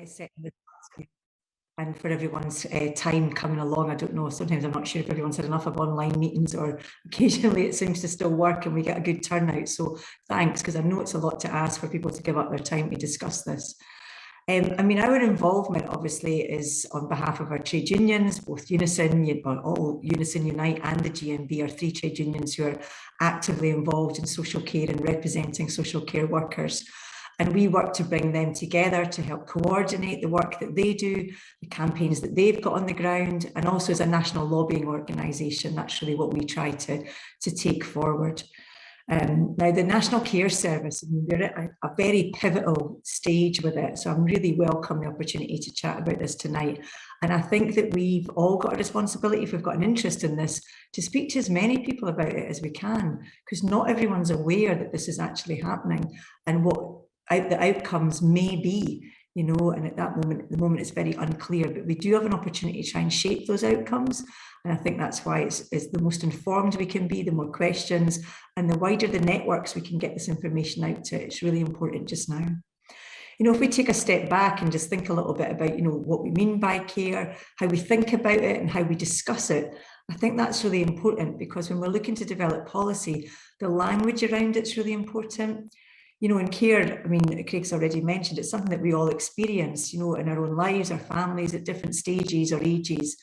setting the task and for everyone's time coming along. I don't know, sometimes I'm not sure if everyone's had enough of online meetings, or occasionally it seems to still work and we get a good turnout. So thanks, because I know it's a lot to ask for people to give up their time to discuss this. I mean, our involvement obviously is on behalf of our trade unions, both Unison, all Unison Unite and the GMB are three trade unions who are actively involved in social care and representing social care workers. And we work to bring them together to help coordinate the work that they do, the campaigns that they've got on the ground, and also as a national lobbying organisation, that's really what we try to take forward. Now, the National Care Service, we're at a very pivotal stage with it, so I'm really welcome the opportunity to chat about this tonight. And I think that we've all got a responsibility, if we've got an interest in this, to speak to as many people about it as we can, because not everyone's aware that this is actually happening and what the outcomes may be, and at the moment it's very unclear, but we do have an opportunity to try and shape those outcomes. And I think that's why it's the most informed we can be, the more questions, and the wider the networks we can get this information out to. It's really important just now. If we take a step back and just think a little bit about, what we mean by care, how we think about it and how we discuss it, I think that's really important, because when we're looking to develop policy, the language around it's really important. In care, I mean, Craig's already mentioned, it's something that we all experience, in our own lives, our families at different stages or ages.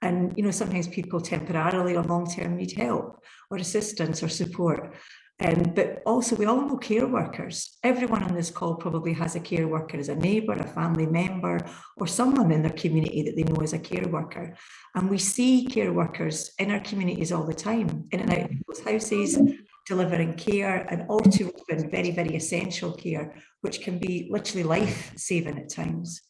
And, sometimes people temporarily or long-term need help or assistance or support. But also we all know care workers. Everyone on this call probably has a care worker as a neighbour, a family member, or someone in their community that they know as a care worker. And we see care workers in our communities all the time, in and out of people's houses, delivering care, and all too often very, very essential care, which can be literally life-saving at times.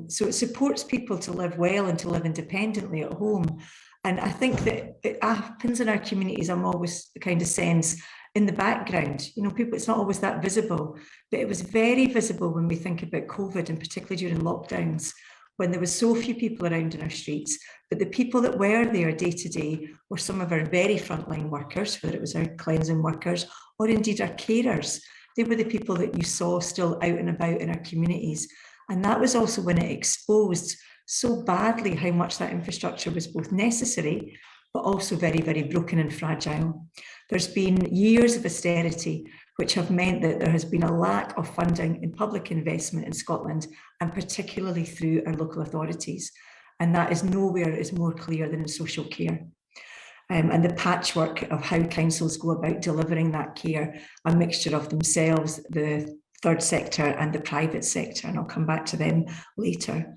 So it supports people to live well and to live independently at home. And I think that it happens in our communities, I'm always the kind of sense, in the background. People, it's not always that visible, but it was very visible when we think about COVID, and particularly during lockdowns, when there was so few people around in our streets, but the people that were there day to day were some of our very frontline workers, whether it was our cleansing workers or indeed our carers. They were the people that you saw still out and about in our communities. And that was also when it exposed so badly how much that infrastructure was both necessary, but also very, very broken and fragile. There's been years of austerity, which have meant that there has been a lack of funding in public investment in Scotland, and particularly through our local authorities. And that is nowhere is more clear than in social care. And the patchwork of how councils go about delivering that care, a mixture of themselves, the third sector and the private sector, and I'll come back to them later.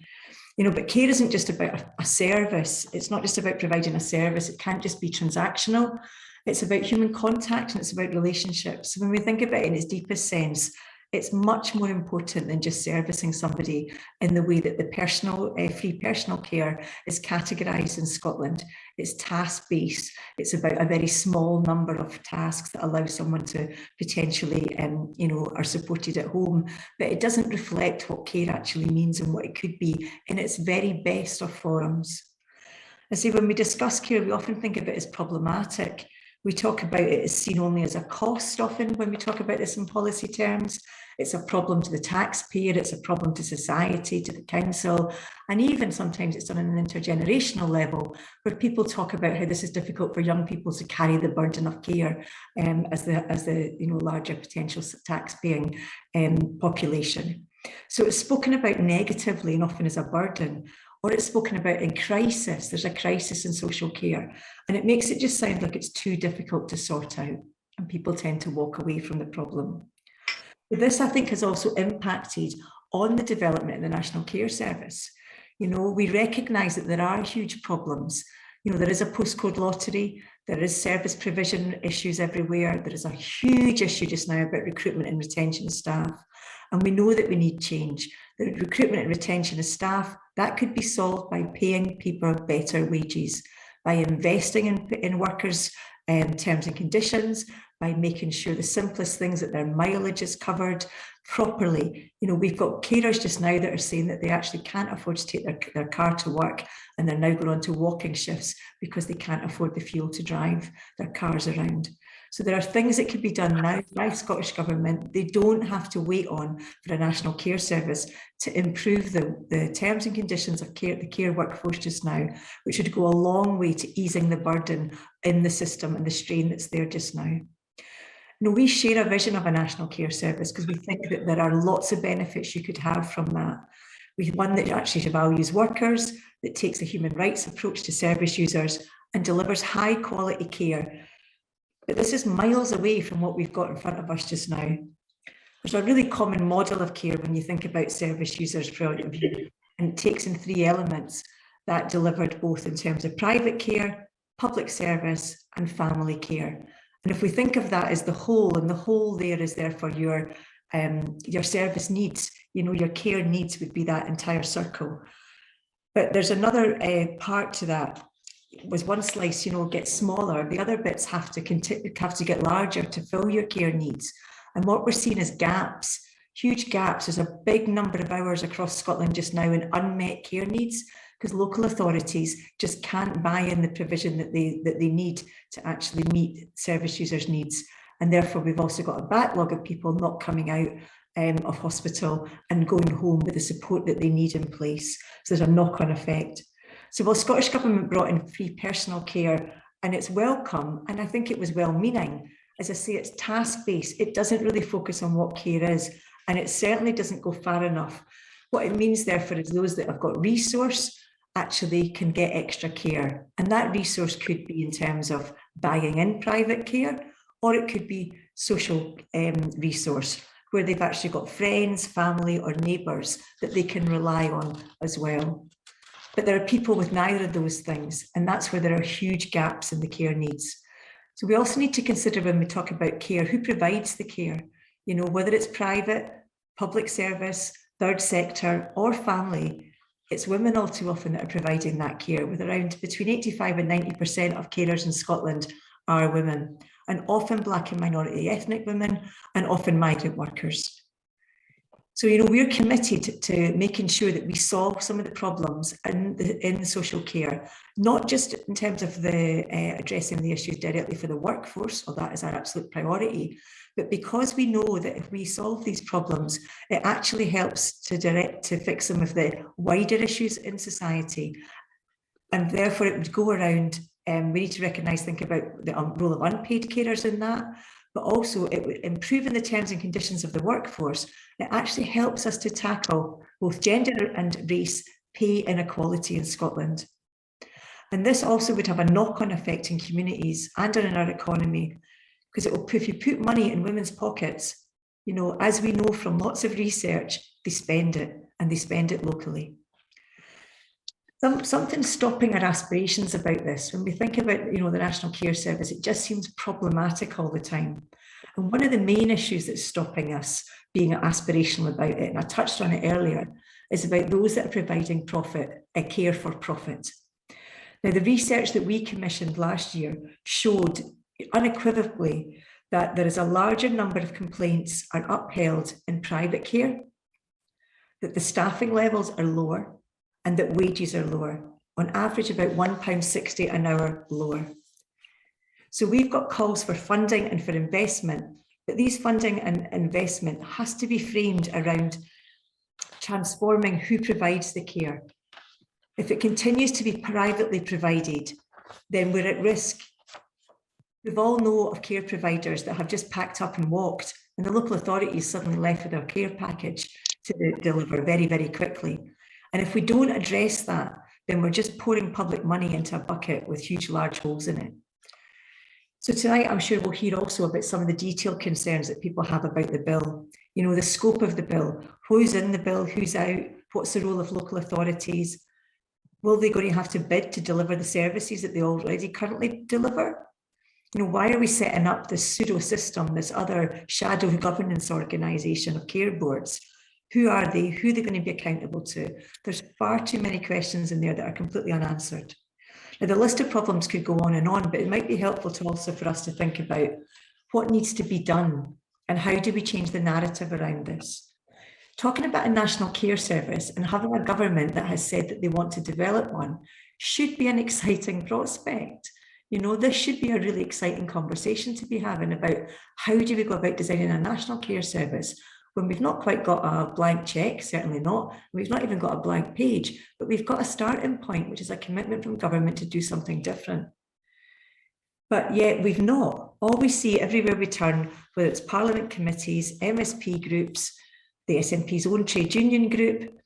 But care isn't just about a service. It's not just about providing a service. It can't just be transactional. It's about human contact and it's about relationships. So when we think about it in its deepest sense, it's much more important than just servicing somebody in the way that the free personal care is categorised in Scotland. It's task-based. It's about a very small number of tasks that allow someone to potentially, are supported at home. But it doesn't reflect what care actually means and what it could be in its very best of forms. I say when we discuss care, we often think of it as problematic. We talk about it as seen only as a cost often when we talk about this in policy terms. It's a problem to the taxpayer, it's a problem to society, to the council, and even sometimes it's on an intergenerational level where people talk about how this is difficult for young people to carry the burden of care as the larger potential tax-paying population. So it's spoken about negatively and often as a burden, or it's spoken about in crisis. There's a crisis in social care, and it makes it just sound like it's too difficult to sort out, and people tend to walk away from the problem. But this, I think, has also impacted on the development of the National Care Service. We recognise that there are huge problems. There is a postcode lottery, there is service provision issues everywhere, there is a huge issue just now about recruitment and retention of staff. And we know that we need change. The recruitment and retention of staff, that could be solved by paying people better wages, by investing in workers' terms and conditions, by making sure the simplest things, that their mileage is covered properly. We've got carers just now that are saying that they actually can't afford to take their car to work, and they're now going on to walking shifts because they can't afford the fuel to drive their cars around. So there are things that could be done now by Scottish Government. They don't have to wait on for a National Care Service to improve the terms and conditions of care, the care workforce just now, which would go a long way to easing the burden in the system and the strain that's there just now. No, we share a vision of a National Care Service because we think that there are lots of benefits you could have from that. We have one that actually values workers, that takes a human rights approach to service users and delivers high quality care. But this is miles away from what we've got in front of us just now. There's a really common model of care when you think about service users' point of view, and it takes in three elements that delivered both in terms of private care, public service and family care. And if we think of that as the whole, and the whole there is therefore your service needs, your care needs would be that entire circle. But there's another part to that. Was one slice, gets smaller, the other bits have to get larger to fill your care needs. And what we're seeing is gaps, huge gaps. There's a big number of hours across Scotland just now in unmet care needs, because local authorities just can't buy in the provision that they need to actually meet service users' needs. And therefore, we've also got a backlog of people not coming out of hospital and going home with the support that they need in place. So there's a knock-on effect. So while Scottish Government brought in free personal care, and it's welcome, and I think it was well-meaning, as I say, it's task-based. It doesn't really focus on what care is, and it certainly doesn't go far enough. What it means, therefore, is those that have got resource actually can get extra care. And that resource could be in terms of buying in private care, or it could be social resource, where they've actually got friends, family, or neighbours that they can rely on as well. But there are people with neither of those things, and that's where there are huge gaps in the care needs. So we also need to consider when we talk about care, who provides the care, whether it's private, public service, third sector, or family. It's women all too often that are providing that care, with around between 85 and 90% of carers in Scotland are women, and often Black and minority ethnic women, and often migrant workers. So, we're committed to making sure that we solve some of the problems in the social care, not just in terms of addressing the issues directly for the workforce, or that is our absolute priority, but because we know that if we solve these problems, it actually helps to fix some of the wider issues in society. And therefore it would go around, we need to think about the role of unpaid carers in that, but also it would improving the terms and conditions of the workforce. It actually helps us to tackle both gender and race pay inequality in Scotland. And this also would have a knock-on effect in communities and in our economy, because if you put money in women's pockets, as we know from lots of research, they spend it, and they spend it locally. Something's stopping our aspirations about this. When we think about, the National Care Service, it just seems problematic all the time. And one of the main issues that's stopping us being aspirational about it, and I touched on it earlier, is about those that are providing care for profit. Now, the research that we commissioned last year showed unequivocally that there is a larger number of complaints are upheld in private care, that the staffing levels are lower, and that wages are lower, on average about £1.60 an hour lower. So we've got calls for funding and for investment, but these funding and investment has to be framed around transforming who provides the care. If it continues to be privately provided, then we're at risk. We all know of care providers that have just packed up and walked, and the local authority is suddenly left with their care package to deliver very, very quickly. And if we don't address that, then we're just pouring public money into a bucket with huge, large holes in it. So tonight, I'm sure we'll hear also about some of the detailed concerns that people have about the bill. The scope of the bill, who's in the bill, who's out, what's the role of local authorities? Will they going to have to bid to deliver the services that they already currently deliver? Why are we setting up this pseudo system, this other shadow governance organisation of care boards? Who are they? Who are they going to be accountable to? There's far too many questions in there that are completely unanswered. Now, the list of problems could go on, but it might be helpful to also for us to think about what needs to be done and how do we change the narrative around this. Talking about a National Care Service and having a government that has said that they want to develop one should be an exciting prospect. You know, this should be a really exciting conversation to be having about how do we go about designing a national care service when we've not quite got a blank check, certainly not, we've not even got a blank page, but we've got a starting point, which is a commitment from government to do something different. But yet we've not. All we see everywhere we turn, whether it's Parliament committees, MSP groups, the SNP's own trade union group,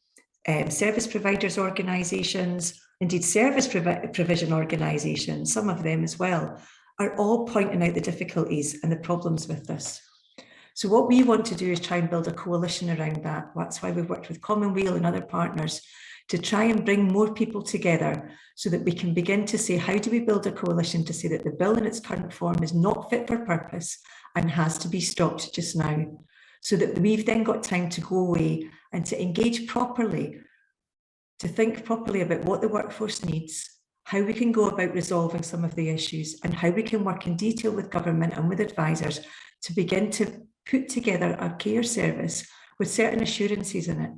service providers organisations, indeed service provision organisations, some of them as well, are all pointing out the difficulties and the problems with this. So what we want to do is try and build a coalition around that. That's why we've worked with Commonweal and other partners to try and bring more people together so that we can begin to say, how do we build a coalition to say that the bill in its current form is not fit for purpose and has to be stopped just now, so that we've then got time to go away and to engage properly, to think properly about what the workforce needs, how we can go about resolving some of the issues, and how we can work in detail with government and with advisors to begin to put together a care service with certain assurances in it.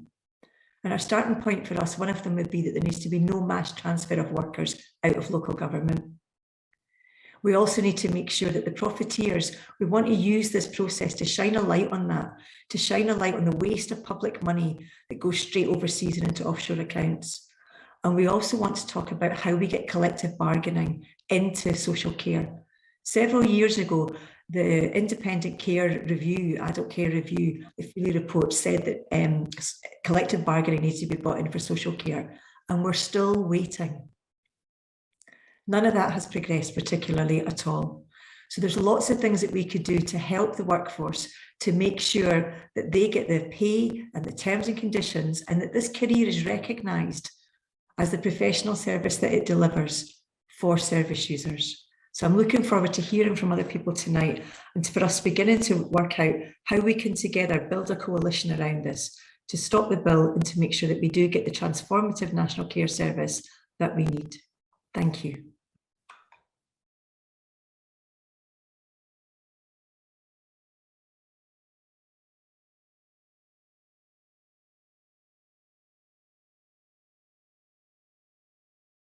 And our starting point for us, one of them would be that there needs to be no mass transfer of workers out of local government. We also need to make sure that the profiteers, we want to use this process to shine a light on that, to shine a light on the waste of public money that goes straight overseas and into offshore accounts. And we also want to talk about how we get collective bargaining into social care. Several years ago, the Independent Care Review, Adult Care Review, the Feely report said that collective bargaining needs to be brought in for social care, and we're still waiting. None of that has progressed particularly at all. So there's lots of things that we could do to help the workforce to make sure that they get the pay and the terms and conditions, and that this career is recognised as the professional service that it delivers for service users. So I'm looking forward to hearing from other people tonight and for us beginning to work out how we can together build a coalition around this to stop the bill and to make sure that we do get the transformative national care service that we need. Thank you.